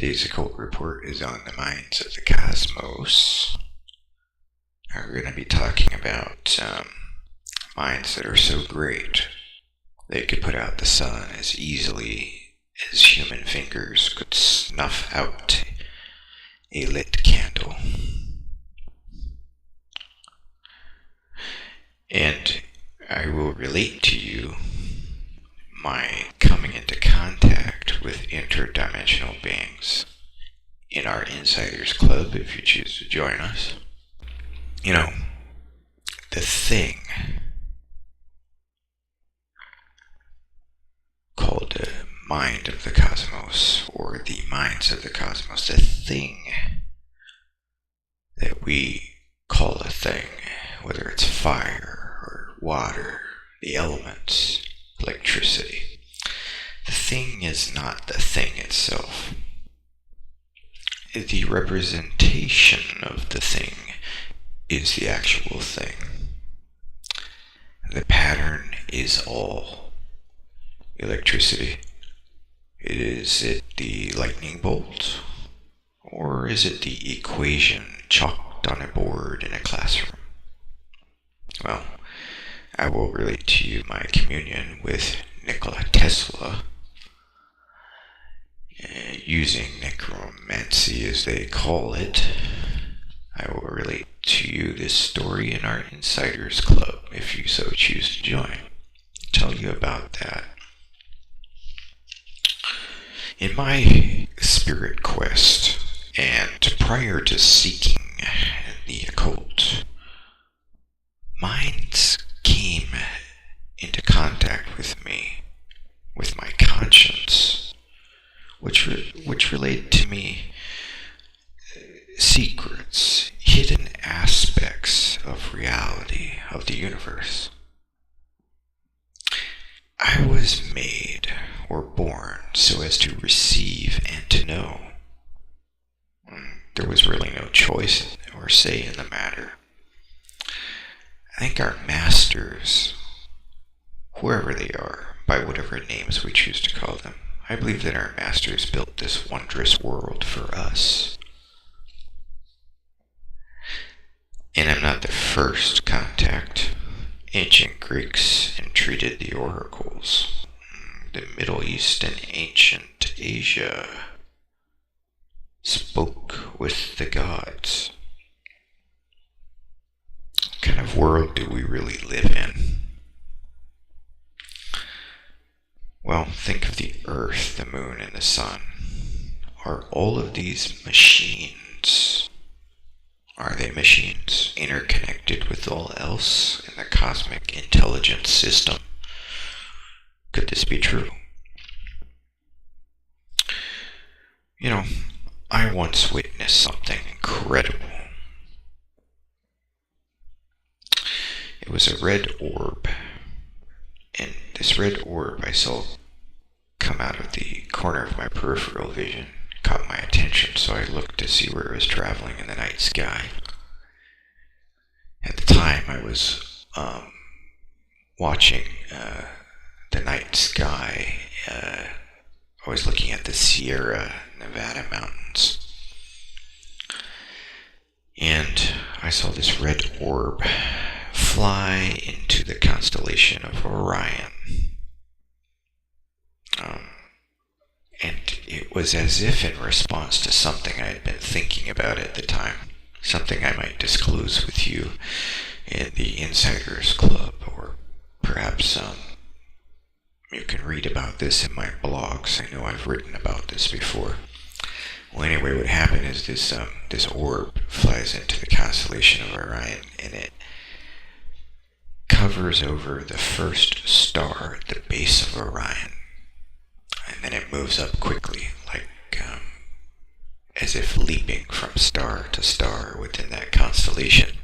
Today's occult report is on the minds of the cosmos. We're going to be talking about minds that are so great they could put out the sun as easily as human fingers could snuff out a lit candle. And I will relate to you my coming into contact with interdimensional beings in our Insiders Club, if you choose to join us. You know, the thing called the mind of the cosmos, or the minds of the cosmos, the thing that we call a thing, whether it's fire or water, the elements, electricity. The thing is not the thing itself. The representation of the thing is the actual thing. The pattern is all electricity. Is it the lightning bolt? Or is it the equation chalked on a board in a classroom? Well, I will relate to you my communion with Nikola Tesla, using necromancy as they call it. I will relate to you this story in our Insiders Club, if you so choose to join. Tell you about that. In my spirit quest, and prior to seeking the occult, minds came into contact with me, with my conscience, which relayed to me secrets, hidden aspects of reality, of the universe. I was made or born so as to receive and to know. There was really no choice or say in the matter. I think our masters, whoever they are, by whatever names we choose to call them, I believe that our masters built this wondrous world for us. And I'm not the first contact. Ancient Greeks entreated the oracles. The Middle East and ancient Asia spoke with the gods. What kind of world do we really live in? Well, think of the earth, the moon, and the sun. Are all of these machines? Are they machines interconnected with all else in the cosmic intelligence system? Could this be true? You know, I once witnessed something incredible. It was a red orb, and this red orb I saw come out of the corner of my peripheral vision. Caught my attention, so I looked to see where it was traveling in the night sky. At the time, I was watching the night sky. I was looking at the Sierra Nevada mountains, and I saw this red orb fly into the constellation of Orion. And it was as if in response to something I had been thinking about at the time, something I might disclose with you in the Insiders Club, or perhaps you can read about this in my blogs. I know I've written about this before. Well, anyway, what happened is this orb flies into the constellation of Orion, and it covers over the first star at the base of Orion. And then it moves up quickly, like as if leaping from star to star within that constellation.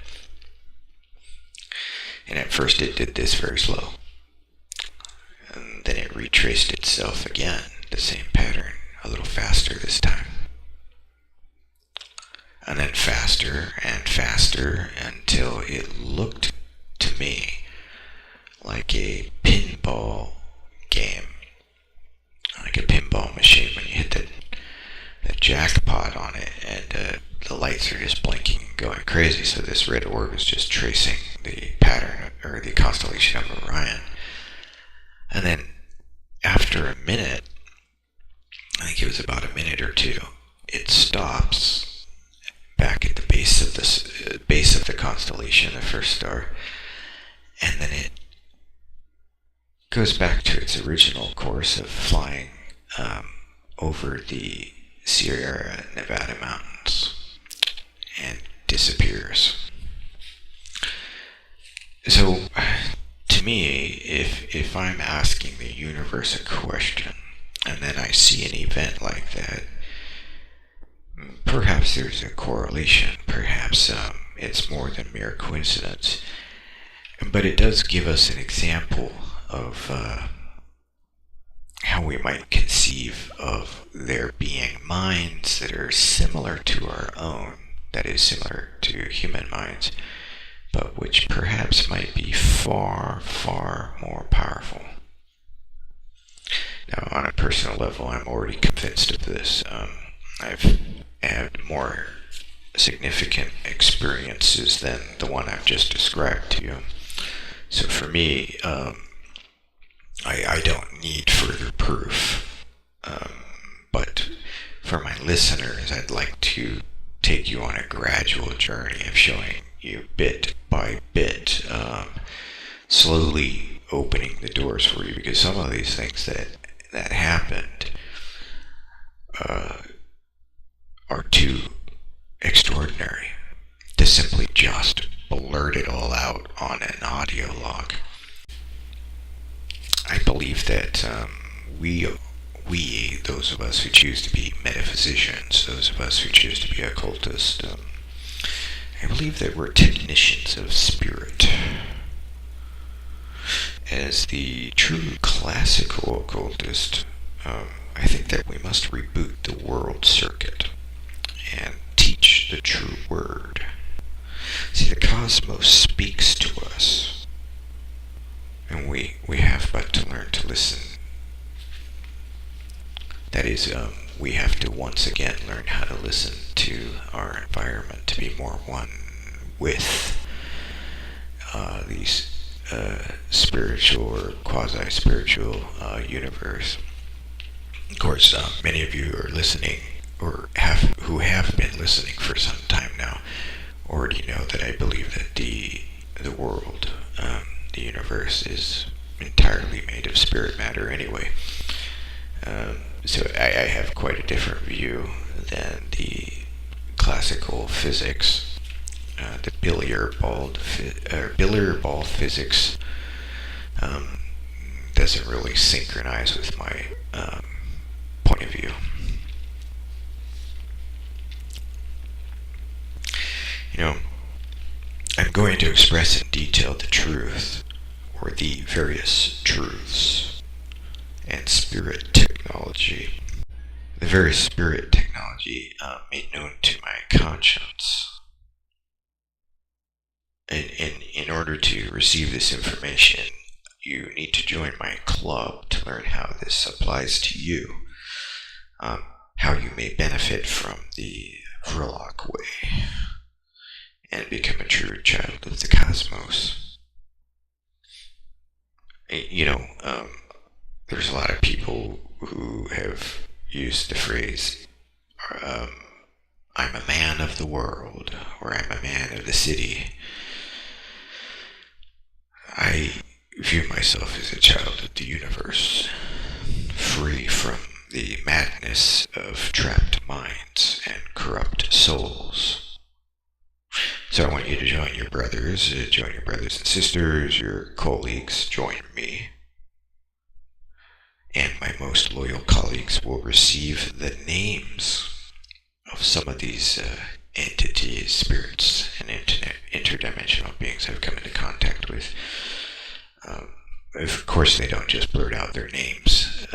And at first it did this very slow. And then it retraced itself again, the same pattern, a little faster this time. And then faster and faster until it looked to me like a pinball game. Like a pinball machine when you hit the a jackpot on it, and the lights are just blinking and going crazy. So this red orb is just tracing the pattern, or the constellation of Orion. And then after a minute, I think it was about a minute or two, it stops back at the base of the constellation, the first star, and then it goes back to its original course of flying over the Sierra Nevada mountains and disappears. So, to me, if I'm asking the universe a question, and then I see an event like that, perhaps there's a correlation, perhaps it's more than mere coincidence, but it does give us an example of how we might conceive of there being minds that are similar to our own, that is, similar to human minds, but which perhaps might be far, far more powerful. Now, on a personal level, I'm already convinced of this. I've had more significant experiences than the one I've just described to you. So for me, I don't need further proof. But for my listeners, I'd like to take you on a gradual journey of showing you bit by bit, slowly opening the doors for you, because some of these things that happened are too extraordinary to simply just blurt it all out on an audio log. I believe that we, those of us who choose to be metaphysicians, those of us who choose to be occultists, I believe that we're technicians of spirit. As the true classical occultist, I think that we must reboot the world circuit and teach the true word. See, the cosmos speaks to us, and we have but to learn to listen. That is, we have to once again learn how to listen to our environment, to be more one with these spiritual or quasi-spiritual universe. Of course, many of you are listening, or who have been listening for some time now, already know that I believe that the world, the universe, is entirely made of spirit matter anyway. So I have quite a different view than the classical physics, the Billiard-ball physics doesn't really synchronize with my point of view. You know, I'm going to express in detail the truth, or the various truths, and spirit technology. The various spirit technology made known to my conscience. In order to receive this information, you need to join my club to learn how this applies to you, how you may benefit from the Vrilock way, and become a true child of the cosmos. You know, there's a lot of people who have used the phrase, I'm a man of the world, or I'm a man of the city. I view myself as a child of the universe, free from the madness of trapped minds and corrupt souls. So I want you to join your brothers and sisters, your colleagues, join me. And my most loyal colleagues will receive the names of some of these entities, spirits, and interdimensional beings I've come into contact with. Of course, they don't just blurt out their names.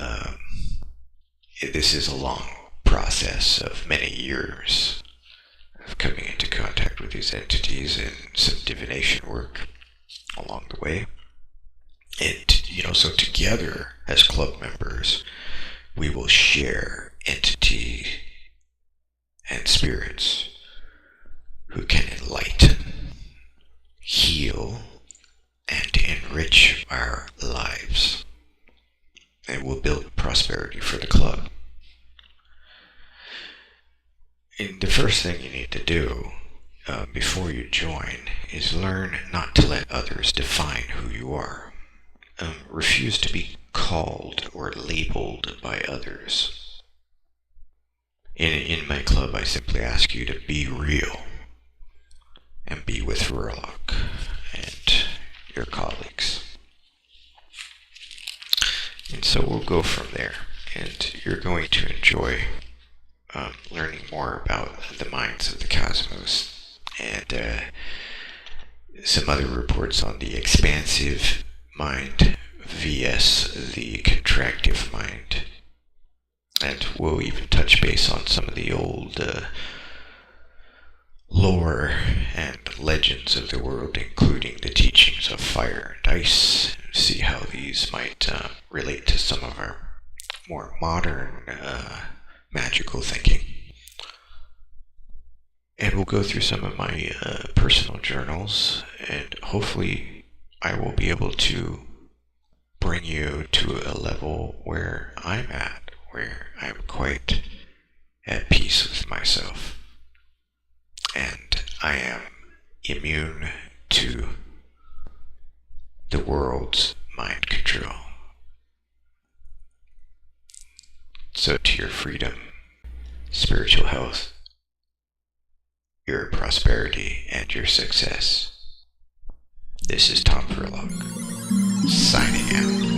This is a long process of many years of coming into contact with these entities, and some divination work along the way. And, so together as club members, we will share entity and spirits who can enlighten, heal, and enrich our lives. It will build prosperity for the club. And the first thing you need to do before you join is learn not to let others define who you are. Refuse to be called or labeled by others. In my club, I simply ask you to be real and be with Vrilock and your colleagues. And so we'll go from there, and you're going to enjoy learning more about the minds of the cosmos and some other reports on the expansive mind vs the contractive mind. And we'll even touch base on some of the old lore and legends of the world, including the teachings of fire and ice, and see how these might relate to some of our more modern magical thinking. And we'll go through some of my personal journals, and hopefully I will be able to bring you to a level where I'm at, where I'm quite at peace with myself, and I am immune to the world's mind control. So to your freedom, spiritual health, your prosperity, and your success. This is Tom Vrilock, signing out.